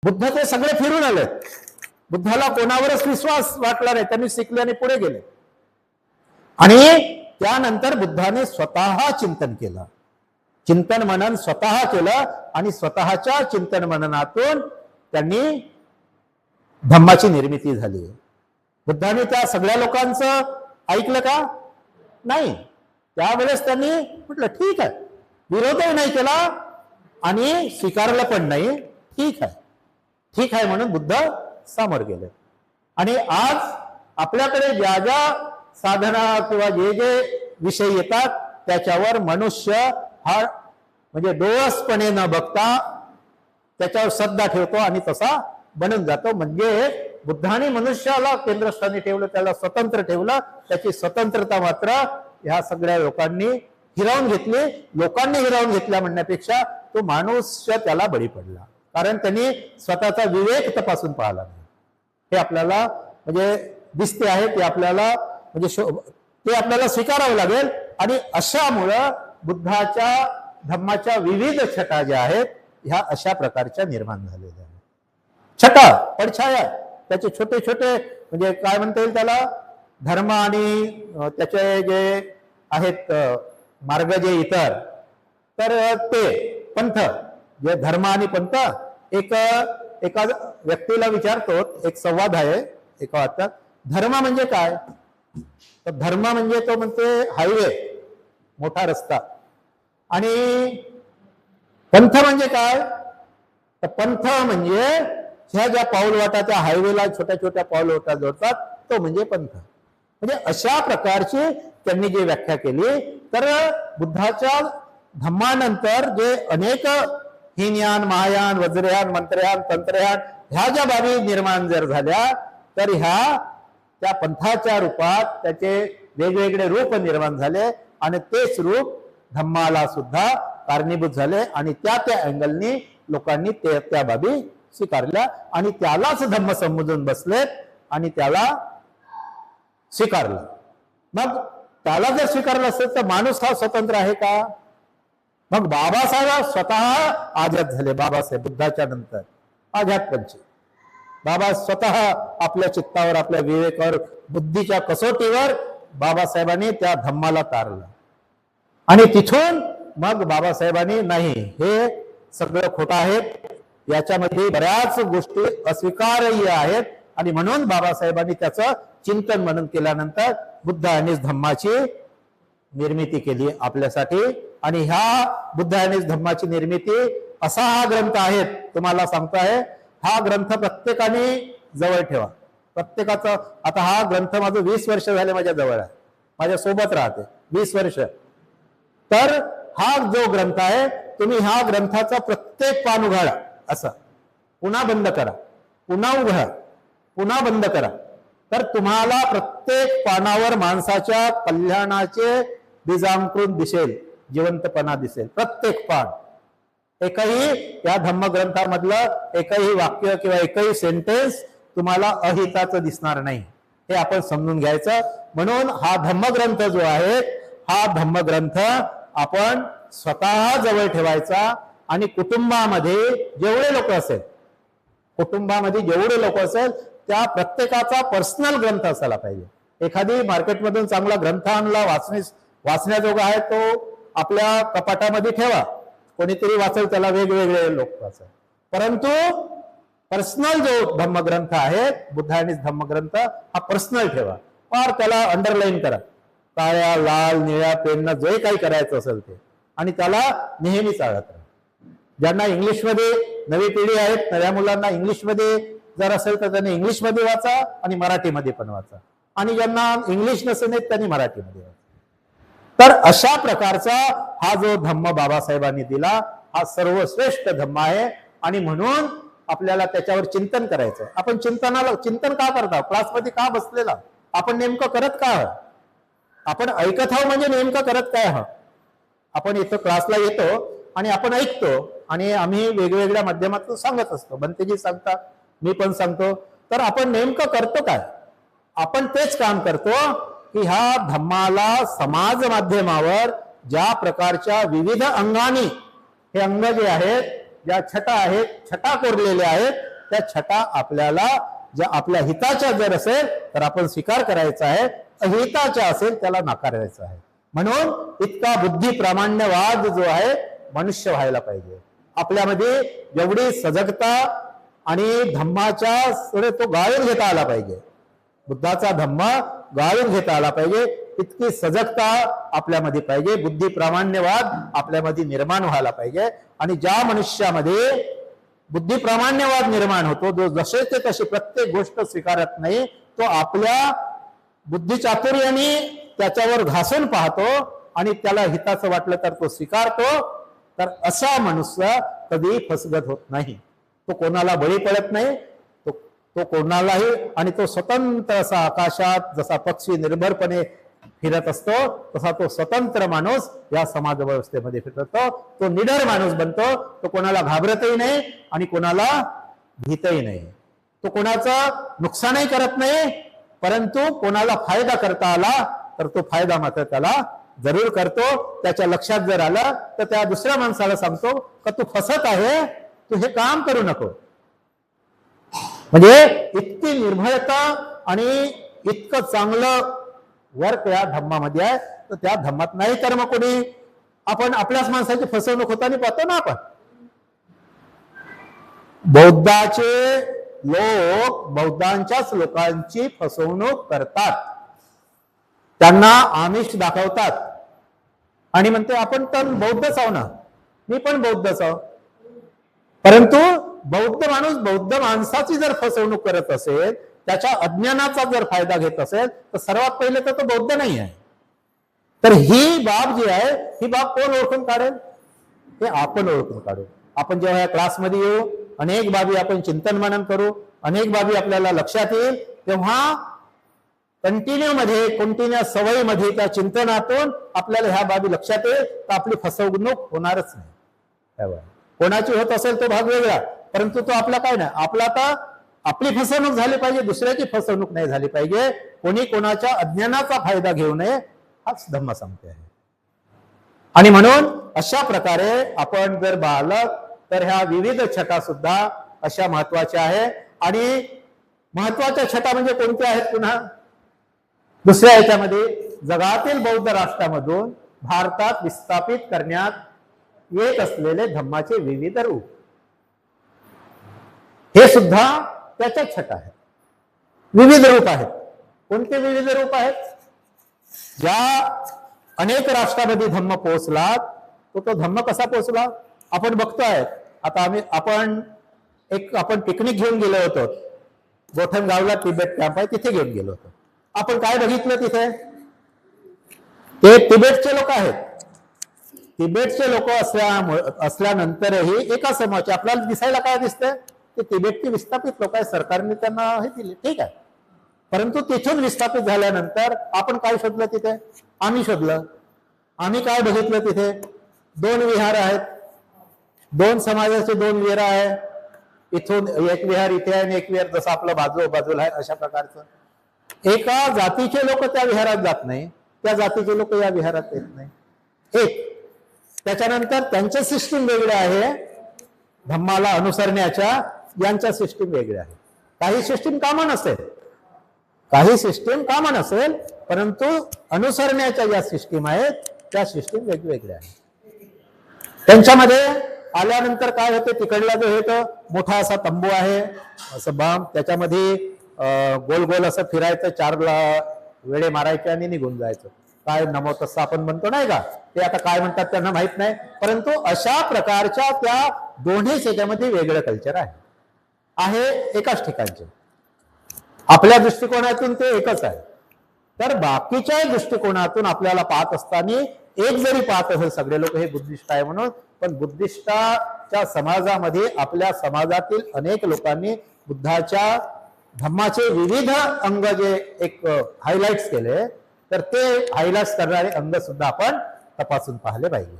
बुद्ध ते सगळे फिरून आले. बुद्धाला कोणावरच विश्वास वाटला नाही, त्यांनी शिकले आणि पुढे गेले. आणि त्यानंतर बुद्धाने स्वतः चिंतन केलं, चिंतन मनन स्वतः केलं आणि स्वतःच्या चिंतन मननातून त्यांनी धम्माची निर्मिती झाली. बुद्धाने त्या सगळ्या लोकांचं ऐकलं का? नाही. त्यावेळेस त्यांनी म्हटलं ठीक आहे, विरोधही नाही केला आणि स्वीकारलं पण नाही. ठीक आहे, ठीक आहे म्हणून बुद्ध समोर गेले. आणि आज आपल्याकडे ज्या ज्या साधना किंवा जे जे विषय येतात त्याच्यावर मनुष्य हा म्हणजे डोळसपणे न बघता त्याच्यावर श्रद्धा ठेवतो आणि तसा बनून जातो. म्हणजे बुद्धाने मनुष्याला केंद्रस्थानी ठेवलं, त्याला स्वतंत्र ठेवलं. त्याची स्वतंत्रता मात्र ह्या सगळ्या लोकांनी हिरावून घेतली. लोकांनी हिरावून घेतल्या म्हणण्यापेक्षा तो माणूस त्याला बळी पडला, कारण त्यांनी स्वतःचा विवेक तपासून पाहिला नाही. हे आपल्याला म्हणजे दिसते आहे, ते आपल्याला म्हणजे ते आपल्याला स्वीकारावं लागेल. आणि अशामुळं बुद्धाच्या धम्माच्या विविध छटा ज्या आहेत ह्या अशा प्रकारच्या निर्माण झालेल्या आहेत. छटा पडछाया, त्याचे छोटे छोटे म्हणजे काय म्हणता येईल त्याला, धर्म आणि त्याचे जे आहेत मार्ग जे इतर, तर ते पंथ जे धर्म आणि पंथ. एका व्यक्तीला विचारतो, एक संवाद आहे एका वाटतात, धर्म म्हणजे काय? तर धर्म म्हणजे तो म्हणते हायवे, मोठा रस्ता. आणि पंथ म्हणजे काय? तर पंथ म्हणजे ह्या ज्या पाऊलवाटा त्या हायवेला छोट्या छोट्या पाऊलवाटा जोडतात, तो म्हणजे पंथ. म्हणजे अशा प्रकारची त्यांनी जी व्याख्या केली. तर बुद्धाच्या धम्मानंतर जे अनेक हीनयान, महायान, वज्रयान, मंत्रयान, तंत्रयान ह्या ज्या बाबी निर्माण जर झाल्या, तर ह्या त्या पंथाच्या रूपात त्याचे वेगवेगळे रूप निर्माण झाले आणि तेच रूप धम्माला सुद्धा कारणीभूत झाले. आणि त्या अँगलनी लोकांनी त्या बाबी स्वीकारल्या आणि त्यालाच धम्म समजून बसलेत आणि त्याला स्वीकारलं. मग त्याला जर स्वीकारलं असेल तर माणूस हा स्वतंत्र आहे का? मग बाबासाहेब स्वतः आझाद झाले. बाबासाहेब बुद्धाच्या नंतर आझादपंथी. बाबा स्वतः आपल्या चित्तावर, आपल्या विवेकावर, बुद्धीच्या कसोटीवर बाबासाहेबांनी त्या धम्माला तारलं. आणि तिथून मग बाबासाहेबांनी नाही, हे सगळं खोटं आहे, याच्यामध्ये बऱ्याच गोष्टी अस्वीकार्य आहेत. आणि म्हणून बाबासाहेबांनी त्याचं चिंतन मनन केल्यानंतर बुद्धाने धम्माची निर्मिती केली आपल्यासाठी. आणि ह्या बुद्धाने धम्माची निर्मिती असा हा ग्रंथ आहे, तुम्हाला सांगतो आहे, हा ग्रंथ प्रत्येकाने जवळ ठेवा. प्रत्येकाचा आता हा ग्रंथ माझं 20 वर्ष झाले माझ्या जवळ आहे, माझ्या सोबत राहते 20 वर्ष. तर हा जो ग्रंथ आहे, तुम्ही ह्या ग्रंथाचा प्रत्येक पान उघडा, असं पुन्हा बंद करा, पुन्हा उघडा, पुन्हा बंद करा, तर तुम्हाला प्रत्येक पानावर माणसाच्या कल्याणाचे बीजांकुर दिसेल, जिवंतपणा दिसेल. प्रत्येक पान, एकही या धम्मग्रंथामधलं एकही वाक्य किंवा एकही सेंटेन्स तुम्हाला अहिताचं दिसणार नाही. हे आपण समजून घ्यायचं. म्हणून हा धम्मग्रंथ जो आहे, हा धम्मग्रंथ आपण स्वतः जवळ ठेवायचा. आणि कुटुंबामध्ये जेवढे लोक असेल, कुटुंबामध्ये जेवढे लोक असेल त्या प्रत्येकाचा पर्सनल ग्रंथ असायला पाहिजे. एखादी मार्केटमधून चांगला ग्रंथ आणला, वाचण्याजोगा आहे, तो आपल्या कपाटामध्ये ठेवा. कोणीतरी वाचेल, त्याला वेगवेगळे लोक वाचेल. परंतु पर्सनल जो धम्मग्रंथ आहे, बुद्धाने धम्मग्रंथ हा पर्सनल ठेवा. फार त्याला अंडरलाईन करा, काळ्या, लाल, निळ्या पेननं जे काही करायचं असेल ते, आणि त्याला नेहमी चालत राहा. ज्यांना इंग्लिशमध्ये, नवी पिढी आहेत, नव्या मुलांना इंग्लिशमध्ये जर असेल तर त्यांनी इंग्लिशमध्ये वाचा आणि मराठीमध्ये पण वाचा. आणि ज्यांना इंग्लिश नसेल त्यांनी मराठीमध्ये वाचा. तर अशा प्रकारचा हा जो धम्म बाबासाहेबांनी दिला, हा सर्वश्रेष्ठ धम्म आहे. आणि म्हणून आपल्याला त्याच्यावर चिंतन करायचं. आपण चिंतन का करता? क्लासमध्ये का बसलेला? आपण नेमकं करत का आहात? आपण ऐकत आहोत म्हणजे नेमकं करत काय आहात? आपण इथं क्लासला येतो आणि आपण ऐकतो आणि आम्ही वेगवेगळ्या माध्यमातून सांगत असतो. बनतेजी सांगतात, मी पण सांगतो. तर आपण नेमकं करतो काय? आपण तेच काम करतो की ह्या धम्माला समाज माध्यमावर ज्या प्रकारच्या विविध अंगाने, हे अंग जे आहेत, ज्या छटा आहेत, छटा कोरलेल्या आहेत, त्या छटा आपल्याला ज्या आपल्या हिताच्या जर असेल तर आपण स्वीकार करायचा आहे, अहिताच्या असेल त्याला नाकारायचा आहे. म्हणून इतका बुद्धी प्रामाण्यवाद जो आहे मनुष्य व्हायला पाहिजे. आपल्यामध्ये एवढी सजगता आणि धम्माच्या तो गाळून घेता आला पाहिजे, बुद्धाचा धम्म गाळून घेता आला पाहिजे, इतकी सजगता आपल्यामध्ये पाहिजे, बुद्धी प्रामाण्यवाद आपल्यामध्ये निर्माण व्हायला पाहिजे. आणि ज्या मनुष्यामध्ये बुद्धी प्रामाण्यवाद निर्माण होतो, जो जसे ते तशी प्रत्येक गोष्ट स्वीकारत नाही, तो आपल्या बुद्धी चातुर्याने त्याच्यावर घासून पाहतो आणि त्याला हिताचं वाटलं तर तो स्वीकारतो. तर असा मनुष्य कधी फसगत होत नाही, तो कोणाला बळी पडत नाही, तो कोणालाही, आणि तो स्वतंत्र असा आकाशात जसा पक्षी निर्भरपणे फिरत असतो तसा तो स्वतंत्र माणूस या समाज व्यवस्थेमध्ये फिरतो. तो निडर माणूस बनतो, तो कोणाला घाबरतही नाही आणि कोणाला भीतही नाही, तो कोणाचं नुकसानही करत नाही, परंतु कोणाला फायदा करता आला तर तो फायदा मात्र त्याला जरूर करतो. त्याच्या लक्षात जर आलं तर त्या दुसऱ्या माणसाला सांगतो का तू फसत आहे, तू हे काम करू नको. म्हणजे इतकी निर्भयता आणि इतकं चांगलं वर्क या धम्मामध्ये आहे. तर त्या धम्मात नाही तर मग कोणी आपण आपल्याच माणसाची फसवणूक होताना पाहतो ना. आपण बौद्धांच्याच लोकांची फसवणूक करतात, त्यांना आमिष दाखवतात आणि म्हणते आपण तर बौद्धच आहो ना, मी पण बौद्धच आहो. परंतु बौद्ध माणूस बौद्ध माणसाची जर फसवणूक करत असेल, त्याच्या अज्ञानाचा जर फायदा घेत असेल तर सर्वात पहिले तर तो बौद्ध नाही आहे. तर ही बाब जी आहे ही बाब कोण ओळखून काढेल? हे आपण ओळखून काढू. आपण जेव्हा या क्लासमध्ये येऊ, अनेक बाबी आपण चिंतन मनन करू, अनेक बाबी आपल्याला लक्षात येईल, तेव्हा कंटिन्युअस सवयीमध्ये त्या चिंतनातून आपल्याला ह्या बाबी लक्षात येईल तर आपली फसवणूक होणारच नाही. कोणाची होत असेल तो भाग वेगळा, परंतु तो आपला काय नाही, आपला आता आपली फसवणूक झाली पाहिजे, दुसऱ्याची फसवणूक नाही झाली पाहिजे. कोणी कोणाच्या अज्ञानाचा फायदा घेऊ नये, हाच धम्म सांगते आहे. आणि म्हणून अशा प्रकारे आपण जर पाहिलं तर ह्या विविध छटा सुद्धा अशा महत्वाच्या आहे. आणि महत्वाच्या छटा म्हणजे कोणत्या आहेत? पुन्हा दुसऱ्या याच्यामध्ये जगातील बौद्ध राष्ट्रामधून भारतात विस्थापित करण्यात येत असलेले धम्माचे विविध रूप, हे सुद्धा त्याच्या छटा आहेत. विविध रूप आहेत. कोणते विविध रूप आहेत? ज्या अनेक राष्ट्रामध्ये धम्म पोहोचला तो धम्म कसा पोहोचला आपण बघतोय. आता आपण पिकनिक घेऊन गेलो होतो गोठणगावला, तिबेट कॅम्प आहे, तिथे घेऊन गेलो होतो. आपण काय बघितलं तिथे? ते तिबेटचे लोक आहेत. तिबेटचे लोक असल्यानंतरही एका समूहाचे आपल्याला दिसायला काय दिसतंय? ते तिबेटचे विस्थापित लोक आहेत, सरकारने त्यांना हे दिले, ठीक आहे. परंतु तिथून विस्थापित झाल्यानंतर आपण काय शोधलं तिथे? आम्ही शोधलं. आम्ही काय बघितलं तिथे? 2 विहार आहेत, 2 समाजाचे 2 विहार आहे. इथून एक विहार इथे आहे आणि एक विहार जसं आपलं बाजूला आहे, अशा प्रकारचं. एका जातीचे लोक त्या विहारात जात नाही, त्या जातीचे लोक या विहारात येत नाही. एक त्याच्यानंतर त्यांच्या सिस्टीम वेगळ्या आहे, धम्माला अनुसरण्याच्या यांच्या सिस्टीम वेगळ्या आहे. काही सिस्टीम कॉमन असेल, परंतु अनुसरण्याच्या ज्या सिस्टीम आहेत त्या सिस्टीम वेगवेगळ्या आहेत. त्यांच्यामध्ये आल्यानंतर काय होते? तिकडला जो होतो मोठा असा तंबू आहे, असं बाम, त्याच्यामध्ये गोल गोल असं फिरायचं, 4 वेळे मारायचे आणि निघून जायचं. काय नमो तसं आपण म्हणतो नाही का? ते आता काय म्हणतात त्यांना माहित नाही, परंतु अशा प्रकारच्या त्या दोन्ही याच्यामध्ये वेगळं कल्चर आहे एकाच ठिकाणचे. आपल्या दृष्टिकोनातून ते एकच आहे. तर बाकीच्या दृष्टिकोनातून आपल्याला पाहत असताना एक जरी पाहत असेल सगळे लोक हे बुद्धिस्ट आहे म्हणून, पण बुद्धिस्टाच्या समाजामध्ये आपल्या समाजातील अनेक लोकांनी बुद्धाच्या धम्माचे विविध अंग जे एक हायलाइट्स केले, तर ते हायलाइट्स करणारे अंग सुद्धा आपण तपासून पाहिले पाहिजे.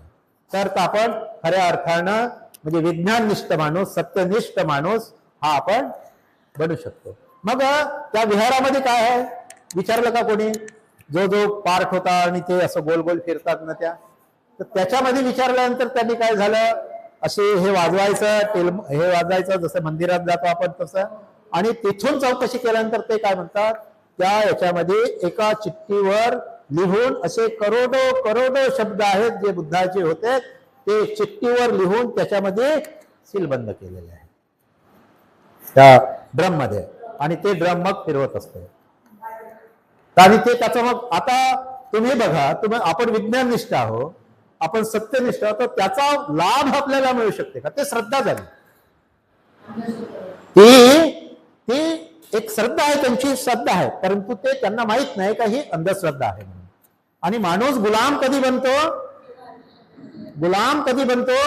तर आपण खऱ्या अर्थानं म्हणजे विज्ञाननिष्ठ माणूस, सत्यनिष्ठ माणूस हा आपण बनू शकतो. मग त्या विहारामध्ये काय आहे विचारलं का कोणी? जो पार्ट होता आणि ते असं गोल गोल फिरतात ना, तर त्याच्यामध्ये विचारल्यानंतर त्यांनी काय झालं असे हे वाजवायचं, हे वाजवायचं, जसं मंदिरात जातो आपण तसं. आणि तिथून चौकशी केल्यानंतर ते काय म्हणतात, त्या याच्यामध्ये एका चिठ्ठीवर लिहून असे करोडो शब्द आहेत जे बुद्धाचे होते, ते चिठ्ठीवर लिहून त्याच्यामध्ये सीलबंद केलेले आहे त्या ड्रम मध्ये. आणि ते ड्रम मग फिरवत असते. आणि ते त्याचं मग आता तुम्ही बघा, आपण विज्ञाननिष्ठ आहोत, आपण सत्यनिष्ठ आहोत, तर त्याचा लाभ आपल्याला मिळू शकते का? ते श्रद्धा झाली. ती एक श्रद्धा आहे, त्यांची श्रद्धा आहे, परंतु ते त्यांना माहित नाही का ही अंधश्रद्धा आहे म्हणून. आणि माणूस गुलाम कधी बनतो? गुलाम कधी बनतो?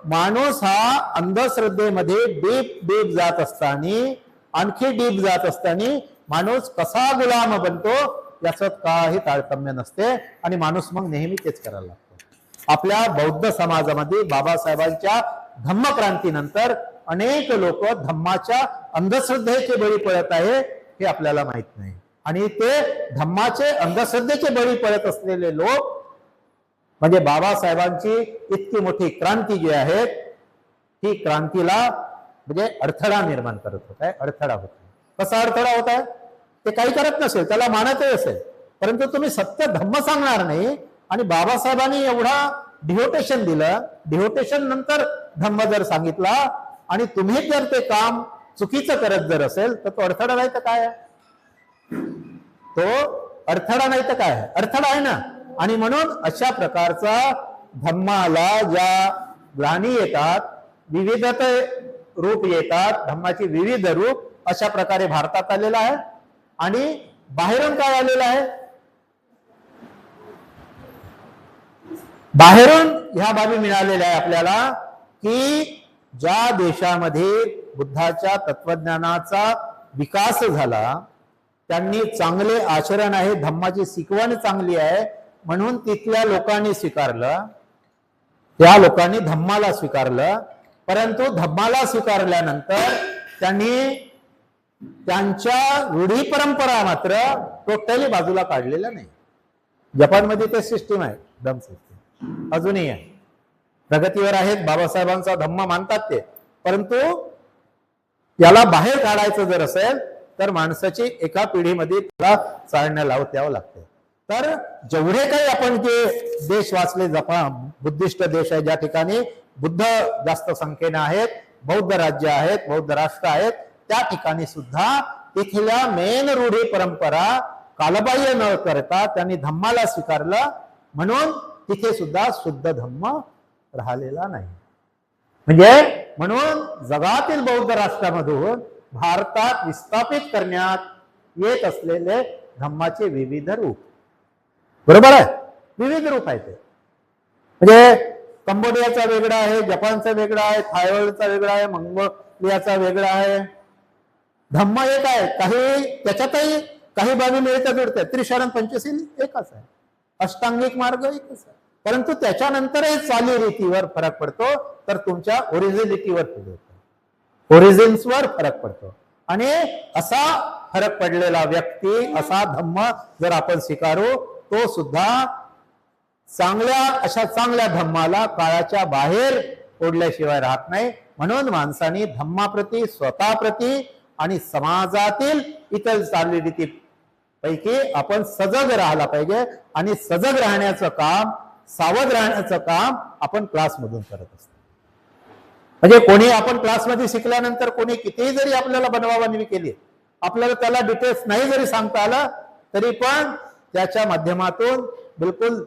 माणूस हा अंधश्रद्धेमध्ये डीप जात असताना, आणखी डीप जात असताना माणूस कसा गुलाम बनतो याचं काही तारतम्य नसते. आणि माणूस मग नेहमी तेच करायला लागतो. आपल्या बौद्ध समाजामध्ये बाबासाहेबांच्या धम्मक्रांतीनंतर अनेक लोक धम्माच्या अंधश्रद्धेचे बळी पडत आहे, हे आपल्याला माहित नाही. आणि ते धम्माचे अंधश्रद्धेचे बळी पडत असलेले लोक म्हणजे बाबासाहेबांची इतकी मोठी क्रांती जी आहे, ही क्रांतीला म्हणजे अडथळा निर्माण करत होत आहे. अडथळा होत आहे. कसा अडथळा होत आहे? ते काही करत नसेल, त्याला मानतही असेल, परंतु तुम्ही सत्य धम्म सांगणार नाही. आणि बाबासाहेबांनी एवढा डिव्होटेशन दिलं, डिव्होटेशन नंतर धम्म जर सांगितला, आणि तुम्ही जर ते काम चुकीचं करत जर असेल, तर तो अडथळा नाही तर काय आहे? तो अडथळा नाही तर काय आहे? अडथळा आहे ना. आणि म्हणून अशा प्रकारचा धम्माला ज्या ग्लानी येतात, विविध रूप येतात, धम्माची विविध रूप अशा प्रकारे भारतात आलेला आहे. आणि बाहेरून काय आलेलं आहे? बाहेरून ह्या बाबी मिळालेल्या आहे आपल्याला की ज्या देशामध्ये बुद्धाच्या तत्वज्ञानाचा विकास झाला, त्यांनी चांगले आचरण आहे, धम्माची शिकवण चांगली आहे, म्हणून तिथल्या लोकांनी स्वीकारलं, त्या लोकांनी धम्माला स्वीकारलं. परंतु धम्माला स्वीकारल्यानंतर त्यांनी त्यांच्या रूढी परंपरा मात्र टोटली बाजूला काढलेल्या नाही. जपानमध्ये ते सिस्टीम आहे, धम्म सिस्टीम अजूनही आहे, प्रगतीवर आहेत, बाबासाहेबांचा धम्म मानतात ते. परंतु याला बाहेर काढायचं जर असेल तर माणसाची एका पिढीमध्ये त्याला चालण्या लावत यावं लागते. तर जेवढे काही आपण जे देश वाचले, जपान बुद्धिस्ट देश आहे, ज्या ठिकाणी बुद्ध जास्त संख्येने आहेत, बौद्ध राज्य आहेत, बौद्ध राष्ट्र आहेत, त्या ठिकाणी सुद्धा तिथल्या मेन रूढी परंपरा कालबाह्य न करता त्यांनी धम्माला स्वीकारलं, म्हणून तिथे सुद्धा शुद्ध धम्म राहिलेला नाही. म्हणजे म्हणून जगातील बौद्ध राष्ट्रामधून भारतात विस्थापित करण्यात येत असलेले धम्माचे विविध रूप, बरोबर आहे, विविध रूप आहे ते. म्हणजे कंबोडियाचा वेगळा आहे, जपानचा वेगळा आहे, थायलंडचा वेगळा आहे, मंगोलियाचा वेगळा आहे. धम्म एक आहे, काही त्याच्यातही काही बाबी मिळत्या जुळतात. त्रिशरण पंचशील एकच आहे, अष्टांगिक मार्ग एकच आहे, परंतु त्याच्यानंतरही चालीरीतीवर फरक पडतो, तर तुमच्या ओरिजिनिटीवर ओरिजिन्सवर फरक पडतो. आणि असा फरक पडलेला व्यक्ती, असा धम्म जर आपण स्वीकारू, तो सुद्धा अशा चांगल्या धम्माला काळाच्या बाहेर ओढल्याशिवाय राहत नाही. म्हणून माणसाने धम्माप्रती, स्वतःप्रती आणि समाजातील इतर चालीरीती पैकी आपण सजग राहायला पाहिजे. आणि सजग राहण्याचं काम, सावध राहण्याचं काम आपण क्लासमधून करत असतो. म्हणजे कोणी आपण क्लासमध्ये शिकल्यानंतर कोणी कितीही जरी आपल्याला बनवाबनवी केली, आपल्याला त्याला डिटेल्स नाही जरी सांगता आलं, तरी पण त्याच्या माध्यमातून बिलकुल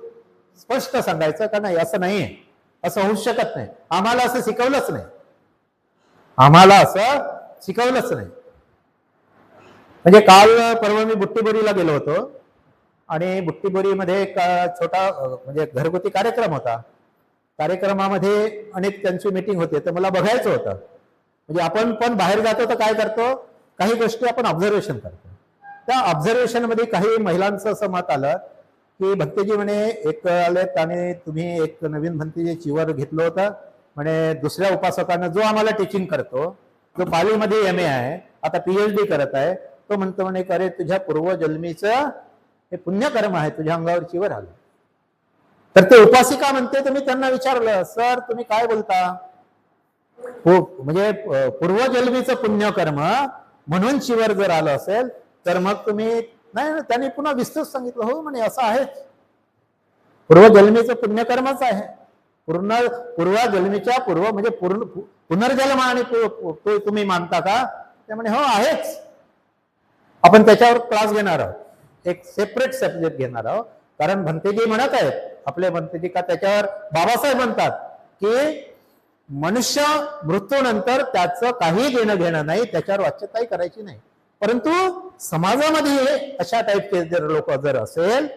स्पष्ट सांगायचं का नाही, असं नाहीये, असं होऊ शकत नाही, आम्हाला असं शिकवलंच नाही, आम्हाला असं शिकवलंच नाही. म्हणजे काल परवा मी बुट्टीबोरीला गेलो होतो, आणि बुट्टीबोरीमध्ये एक छोटा म्हणजे घरगुती कार्यक्रम होता. कार्यक्रमामध्ये अनेक त्यांची मीटिंग होते, तर मला बघायचं होतं. म्हणजे आपण पण बाहेर जातो तर काय करतो, काही गोष्टी आपण ऑब्झर्वेशन करतो. त्या ऑब्झर्वेशन मध्ये काही महिलांचं असं मत आलं की भंतेजी म्हणे एक आलेत आणि तुम्ही एक नवीन भंतेजी चिवर घेतलं होतं म्हणे, दुसऱ्या उपासकांना जो आम्हाला टीचिंग करतो, जो पालीमध्ये MA आहे, आता PhD करत आहे, तो म्हणतो म्हणे अरे तुझ्या पूर्वजन्मीचं हे पुण्यकर्म आहे, तुझ्या अंगावर चिवर आलं. तर ते उपासिका म्हणते, तर मी त्यांना विचारलं, सर तुम्ही काय बोलता, म्हणजे पूर्वजन्मीचं पुण्यकर्म म्हणून शिवर जर आलं असेल तर मग तुम्ही नाही, त्यांनी पुन्हा विस्तृत सांगितलं, हो म्हणे असं आहे, पूर्वजन्मीचं पुण्यकर्मच आहे. पूर्वजन्मीच्या म्हणजे पुनर्जन्म आणि तुम्ही मानता का? त्यामुळे हो आहेच. आपण त्याच्यावर क्लास घेणार आहोत, एक सेपरेट सब्जेक्ट घेणार आहोत. कारण भंतेजी म्हणत आहेत, आपले भंतेजी का त्याच्यावर बाबासाहेब म्हणतात की मनुष्य मृत्यूनंतर त्याचं काही देणं घेणं नाही, त्याच्यावर वाच्यताही करायची नाही. परंतु समाजामध्ये अशा टाईपचे जर लोक जर असेल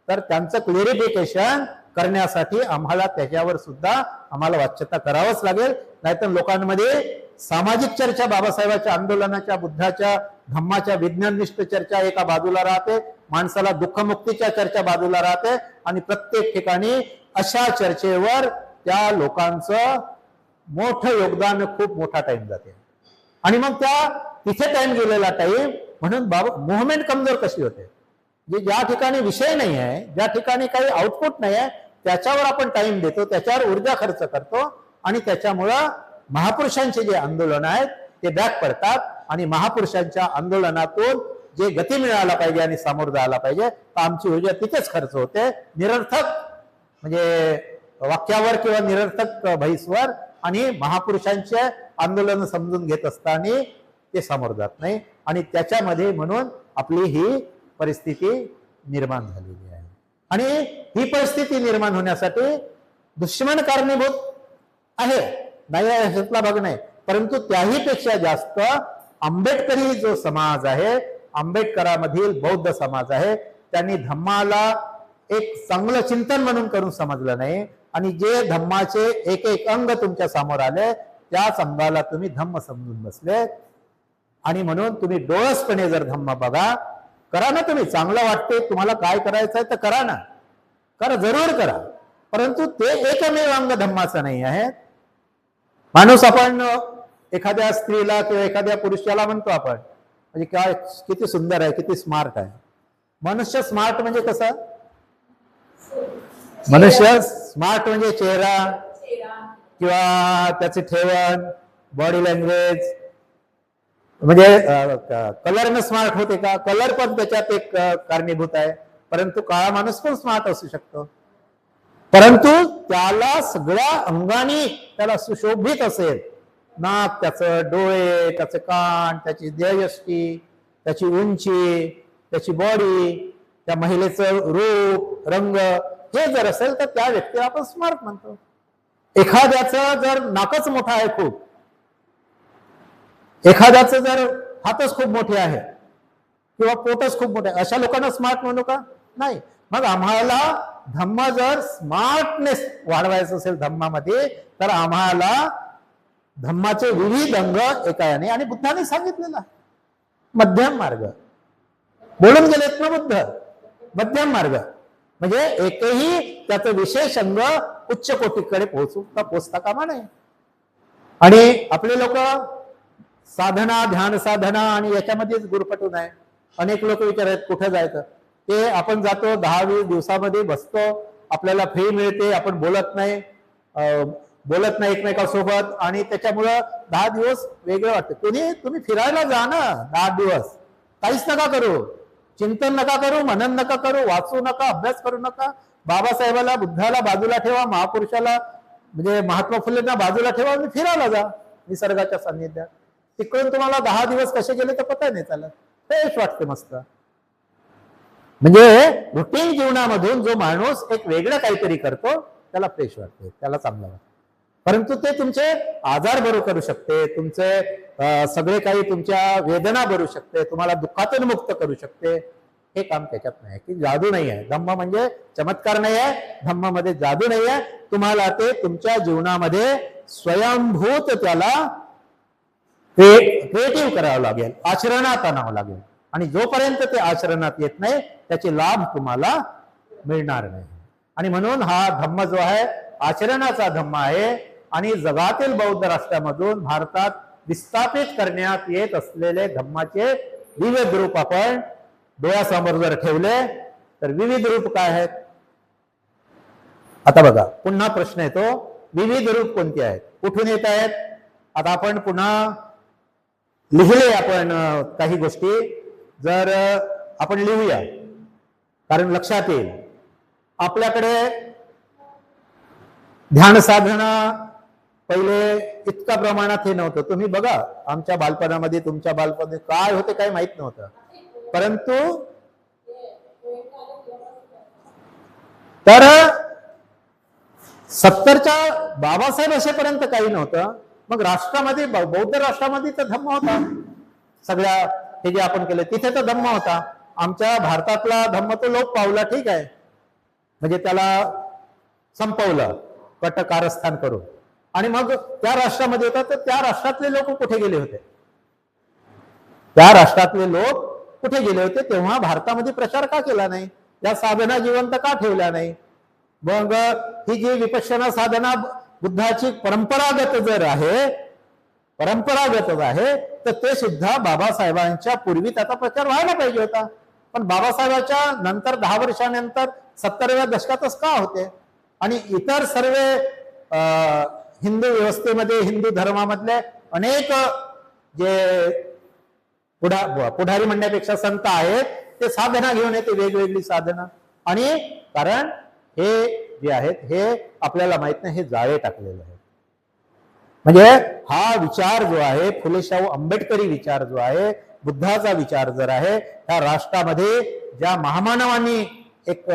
तर त्यांचं क्लिअरिफिकेशन करण्यासाठी आम्हाला त्याच्यावर सुद्धा आम्हाला वाच्यता करावंच लागेल. नाहीतर लोकांमध्ये सामाजिक चर्चा, बाबासाहेबांच्या आंदोलनाच्या, बुद्धाच्या, धम्माच्या विज्ञाननिष्ठ चर्चा एका बाजूला राहते, माणसाला दुःखमुक्तीच्या चर्चा बाजूला राहते, आणि प्रत्येक ठिकाणी अशा चर्चेवर त्या लोकांचं मोठं योगदान, खूप मोठा टाइम जाते. आणि मग त्या तिथे टाइम गेलेला टाइम म्हणून मुवमेंट कमजोर कशी होते. ज्या ठिकाणी विषय नाही आहे, ज्या ठिकाणी काही आउटपुट नाही आहे, त्याच्यावर आपण टाइम देतो, त्याच्यावर ऊर्जा खर्च करतो, आणि त्याच्यामुळं महापुरुषांचे जे आंदोलन आहेत ते बॅक पडतात. आणि महापुरुषांच्या आंदोलनातून जे गती मिळायला पाहिजे आणि सामोरं जायला पाहिजे, तर आमची ऊर्जा तिथेच खर्च होते, निरर्थक म्हणजे वाक्यावर किंवा निरर्थक भैसवर. आणि महापुरुषांचे आंदोलन समजून घेत असताना ते समोर जात नाही, आणि त्याच्यामध्ये म्हणून आपली ही परिस्थिती निर्माण झालेली आहे. आणि ही परिस्थिती निर्माण होण्यासाठी दुश्मन कारणीभूत आहे, नाही ह्यातला भाग नाही. परंतु त्याही पेक्षा जास्त आंबेडकरी जो समाज आहे, आंबेडकरामधील बौद्ध समाज आहे, त्यांनी धम्माला एक चांगलं चिंतन म्हणून करून समजलं नाही. आणि जे धम्माचे एक एक अंग तुमच्या समोर आले, त्याच अंगाला तुम्ही धम्म समजून बसले. आणि म्हणून तुम्ही डोळसपणे जर धम्म बघा, करा ना, तुम्ही चांगलं वाटते, तुम्हाला काय करायचं आहे तर करा ना, करा, जरूर करा. परंतु ते एकमेव अंग धम्माचं नाही आहे. माणूस आपण एखाद्या स्त्रीला किंवा एखाद्या पुरुषाला म्हणतो आपण, म्हणजे काय किती सुंदर आहे, किती स्मार्ट आहे. मनुष्य स्मार्ट म्हणजे कसं? मनुष्य स्मार्ट म्हणजे चेहरा किंवा त्याचे ठेवण, बॉडी लँग्वेज, म्हणजे कलरनं स्मार्ट होते का? कलर पण त्याच्यात एक कारणीभूत आहे. परंतु काळा माणूस पण स्मार्ट असू शकतो, परंतु त्याला सगळ्या अंगाने त्याला सुशोभित असेल, नाक, त्याचं डोळे, त्याचे कान, त्याची देहयष्टी, त्याची उंची, त्याची बॉडी, त्या महिलेचं रूप, रंग, हे जर असेल तर त्या व्यक्तीला आपण स्मार्ट म्हणतो. एखाद्याचं जर नाकच मोठा आहे खूप, एखाद्याचं जर हातच खूप मोठे आहे किंवा पोटच खूप मोठे आहे, अशा लोकांना स्मार्ट म्हणू का? नाही. मग आम्हाला धम्म जर स्मार्टनेस वाढवायचं असेल धम्मामध्ये, तर आम्हाला धम्माचे विविध अंग एकाने, आणि बुद्धाने सांगितलेला मध्यम मार्ग बोलून गेलेत ना बुद्ध, मध्यम मार्ग म्हणजे एकही त्याचं विशेष अंग उच्च कोटीकडे पोहोचता कामा नये. आणि आपले लोक साधना, ध्यान साधना आणि याच्यामध्येच गुरफटून आहे. अनेक लोक विचारतात कुठे जायचं, ते आपण जातो 10-20 दिवसामध्ये बसतो, आपल्याला फ्री मिळते, आपण बोलत नाही एकमेकांसोबत, आणि त्याच्यामुळं 10 दिवस वेगळं वाटतं. तुम्ही फिरायला जा ना 10 दिवस, काहीच नका करू, चिंतन नका करू, मनन नका करू, वाचू नका, अभ्यास करू नका. बाबासाहेबाला, बुद्धाला बाजूला ठेवा, महापुरुषाला म्हणजे महात्मा फुलेंना बाजूला ठेवा आणि फिरायला जा निसर्गाच्या सान्निध्यात. तिकडून तुम्हाला 10 दिवस कसे गेले तर पता नाही चालत, फ्रेश वाटते मस्त. म्हणजे रुटीन जीवनामधून जो माणूस एक वेगळं काहीतरी करतो त्याला फ्रेश वाटते, त्याला चांगलं वाटतं. परंतु ते तुमचे आजार बरू करू शकते, तुमचे सगळे काही तुमच्या वेदना भरू शकते, तुम्हाला दुःखातून मुक्त करू शकते. हे काम त्याच्यात नाही, की जादू नाही आहे. धम्म म्हणजे चमत्कार नाही आहे, धम्मामध्ये जादू नाही आहे. तुम्हाला ते तुमच्या जीवनामध्ये स्वयंभूत त्याला क्रिएटिव्ह करावं लागेल, आचरणात आणावं लागेल. आणि जोपर्यंत ते आचरणात येत नाही त्याचे लाभ तुम्हाला मिळणार नाही. आणि म्हणून हा धम्म जो आहे आचरणाचा धम्म आहे. आणि जगातील बौद्ध राष्ट्रामधून भारतात विस्थापित करण्यात येत असलेले धम्माचे विविध रूप आपण डोळ्यासमोर जर ठेवले तर विविध रूप काय आहेत? आता बघा, पुन्हा प्रश्न येतो, विविध रूप कोणती आहेत, कुठून येत आहेत? आता आपण पुन्हा लिहिले आपण काही गोष्टी, जर आपण लिहूया कारण लक्षात येईल. आपल्याकडे ध्यान साधना पहिले इतक्या प्रमाणात हे नव्हतं. तुम्ही बघा आमच्या बालपणामध्ये, तुमच्या बालपणामध्ये काय होते काय माहित नव्हतं. परंतु तर 70च्या बाबासाहेब असेपर्यंत काही नव्हतं. मग राष्ट्रामध्ये, बौद्ध राष्ट्रामध्ये तर धम्म होता. सगळ्या हे जे आपण केलं तिथे तर धम्म होता. आमच्या भारतातला धम्म तो लोप पावला, ठीक आहे, म्हणजे त्याला संपवलं कट कारस्थान करून. आणि मग त्या राष्ट्रामध्ये होता, तर त्या राष्ट्रातले लोक कुठे गेले होते? त्या राष्ट्रातले लोक कुठे गेले होते? तेव्हा भारतामध्ये प्रचार का केला नाही? या साधना जिवंत का ठेवल्या नाही? मग ही जी विपश्यना साधना बुद्धाची परंपरागत जर आहे, परंपरागत आहे, तर ते सुद्धा बाबासाहेबांच्या पूर्वी त्याचा प्रचार व्हायला पाहिजे होता. पण बाबासाहेबांच्या नंतर 10 वर्षानंतर 70व्या दशकातच का होते? आणि इतर सर्व हिंदू व्यवस्थेमध्ये, हिंदू धर्मामधले अनेक जे पुढारी म्हणण्यापेक्षा संत आहेत, ते साधना घेऊन येते, वेगवेगळी साधना. आणि कारण हे जे आहेत हे आपल्याला माहित नाही, हे जाळे टाकलेले आहेत. म्हणजे हा विचार जो आहे, फुले शाहू आंबेडकरी विचार जो आहे, बुद्धाचा विचार जर आहे, त्या राष्ट्रामध्ये ज्या महामानवांनी एक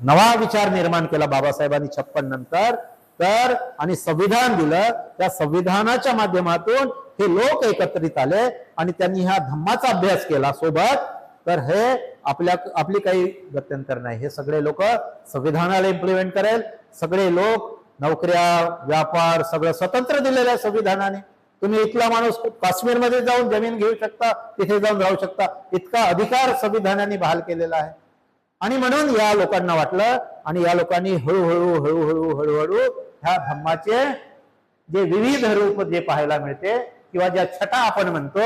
नवा विचार निर्माण केला बाबासाहेबांनी 56 नंतर, तर आणि संविधान दिलं, त्या संविधानाच्या माध्यमातून हे लोक एकत्रित आले आणि त्यांनी ह्या धम्माचा अभ्यास केला सोबत. तर हे आपली काही गत्यंतर नाही. हे सगळे लोक संविधानाला इम्प्लिमेंट करेल. सगळे लोक नोकऱ्या, व्यापार सगळं स्वतंत्र दिलेलं आहे संविधानाने. तुम्ही इथला माणूस काश्मीरमध्ये जाऊन जमीन घेऊ शकता, तिथे जाऊन राहू शकता, इतका अधिकार संविधानाने बहाल केलेला आहे. आणि म्हणून या लोकांना वाटलं, आणि या लोकांनी हळूहळू ह्या धम्माचे जे विविध रूप जे पाहायला मिळते, किंवा ज्या छटा आपण म्हणतो,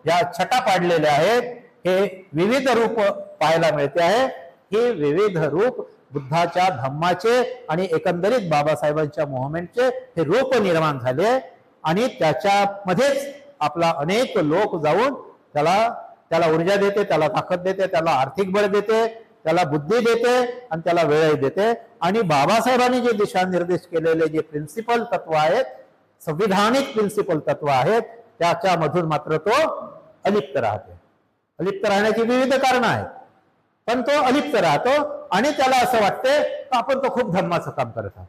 ज्या छटा पाडलेल्या आहेत, हे विविध रूप पाहायला मिळते आहे. हे विविध रूप बुद्धाच्या धम्माचे आणि एकंदरीत बाबासाहेबांच्या मुव्हमेंटचे हे रूप निर्माण झाले. आणि त्याच्यामध्येच आपला अनेक लोक जाऊन त्याला ऊर्जा देते, त्याला ताकद देते, त्याला आर्थिक बळ देते, त्याला बुद्धी देते आणि त्याला वेळही देते. आणि बाबासाहेबांनी जे दिशानिर्देश केलेले जे प्रिन्सिपल तत्व आहेत, संविधानिक प्रिन्सिपल तत्व आहेत, त्याच्यामधून मात्र तो अलिप्त राहते. अलिप्त राहण्याची विविध कारणं आहेत, पण तो अलिप्त राहतो. आणि त्याला असं वाटते की आपण तो खूप धम्माचं काम करत आहोत,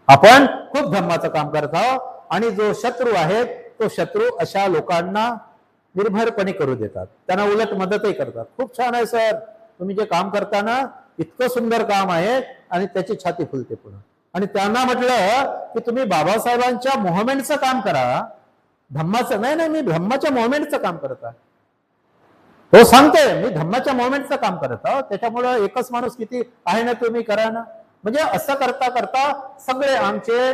आपण खूप धम्माचं काम करत आहोत. आणि जो शत्रू आहे, तो शत्रू अशा लोकांना निर्भरपणे करू देतात, त्यांना उलट मदतही करतात. खूप छान आहे सर, तुम्ही जे काम करताना इतकं सुंदर काम आहे, आणि त्याची छाती फुलते पुन्हा. आणि त्यांना म्हटलं की तुम्ही बाबासाहेबांच्या मुव्हमेंटचं काम करा, धम्माचं नाही. मी धम्माच्या मुव्हमेंटचं काम करत आहे. तो सांगतोय मी धम्माच्या मुव्हमेंटचं काम करत आहोत, त्याच्यामुळं एकच माणूस किती आहे ना, तुम्ही करा ना. म्हणजे असं करता करता सगळे आमचे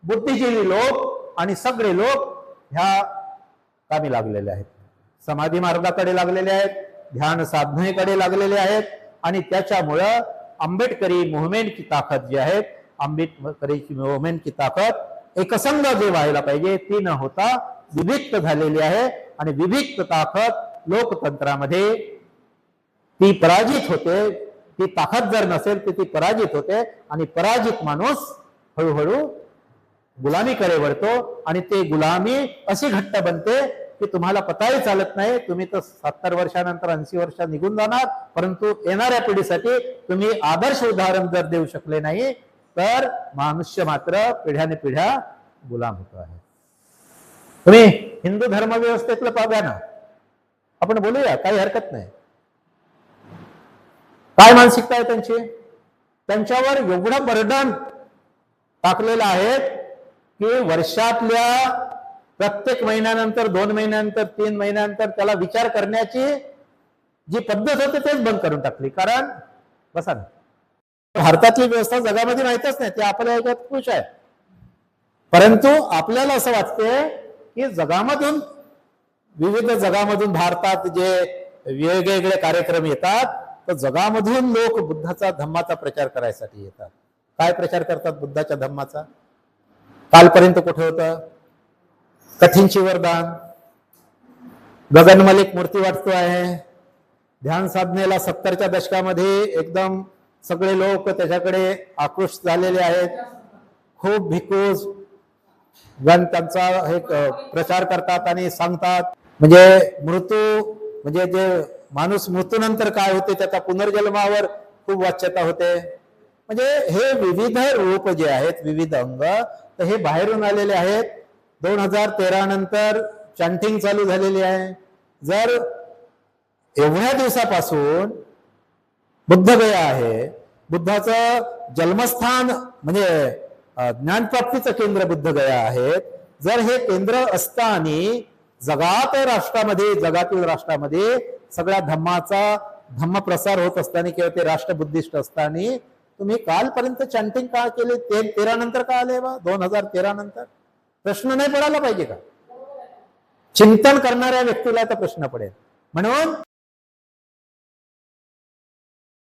बुद्धिजीवी लोक आणि सगळे लोक ह्या कामी लागलेले आहेत. समाधी मार्गाकडे लागलेले आहेत, ध्यान साधनेकडे लागलेले आहेत. आणि त्याच्यामुळं आंबेडकरी मुव्हमेंटची ताकद जी आहे, आंबेडकरीची मुव्हमेंटची ताकद एकसंध जे व्हायला पाहिजे ती न होता विभक्त झालेली आहे. आणि विभक्त ताकद लोकतंत्रामध्ये ती पराजित होते. ती ताकद जर नसेल तर ती पराजित होते. आणि पराजित माणूस हळूहळू गुलामीकडे वळतो. आणि ते गुलामी अशी घट्ट बनते की तुम्हाला पताही चालत नाही. तुम्ही तर 70 वर्षानंतर 80 वर्ष निघून जाणार, परंतु येणाऱ्या पिढीसाठी तुम्ही आदर्श उदाहरण जर देऊ शकले नाही, तर मनुष्य मात्र पिढ्याने पिढ्या गुलाम होतो आहे. तुम्ही हिंदू धर्म व्यवस्थेतलं पाहा ना, आपण बोलूया, काही हरकत नाही. काय मानसिकता आहे त्यांची? त्यांच्यावर एवढं बर्डन टाकलेलं आहे की वर्षातल्या प्रत्येक महिन्यानंतर, 2 महिन्यानंतर, 3 महिन्यानंतर त्याला विचार करण्याची जी पद्धत होती तेच बंद करून टाकली. कारण बसा ना, भारतातली व्यवस्था जगामध्ये माहितच नाही, ते आपल्या याच्यात खुश आहे. परंतु आपल्याला असं वाटते की जगामधून, विविध जगामधून भारतात जे वेगवेगळे कार्यक्रम येतात, तर जगामधून लोक बुद्धाचा धम्माचा प्रचार करायसाठी येतात. काय प्रचार करतात बुद्धाच्या धम्माचा? कालपर्यंत कुठे होतं? कठीणची वरदान, गगन मलिक मूर्ती वाटतो आहे. ध्यान साधनेला 70च्या दशकामध्ये एकदम सगळे लोक त्याच्याकडे आकृष्ट झालेले आहेत. खूप भिक्खूज गण त्यांचा हे प्रचार करतात आणि सांगतात. म्हणजे म्हणजे जे माणूस मृत्यूनंतर काय होते त्याचा पुनर्जन्मावर खूप वाच्यता होते. म्हणजे हे विविध रूप जे आहेत, विविध अंग, तर हे बाहेरून आलेले आहेत. 2013 नंतर चॅन्टिंग चालू झालेली आहे. जर एवढ्या दिवसापासून बुद्धगया आहे, बुद्धाचं जन्मस्थान म्हणजे ज्ञानप्राप्तीचं केंद्र बुद्धगया आहेत. जर हे केंद्र असताना जगातील राष्ट्रामध्ये सगळ्या धम्म प्रसार होत असताना किंवा ते राष्ट्रबुद्धिस्ट असताना तुम्ही कालपर्यंत चॅन्टिंग का केले? 13 नंतर का आले बा? 2013 नंतर प्रश्न नाही पडायला पाहिजे का? चिंतन करणाऱ्या व्यक्तीला तर प्रश्न पडेल. म्हणून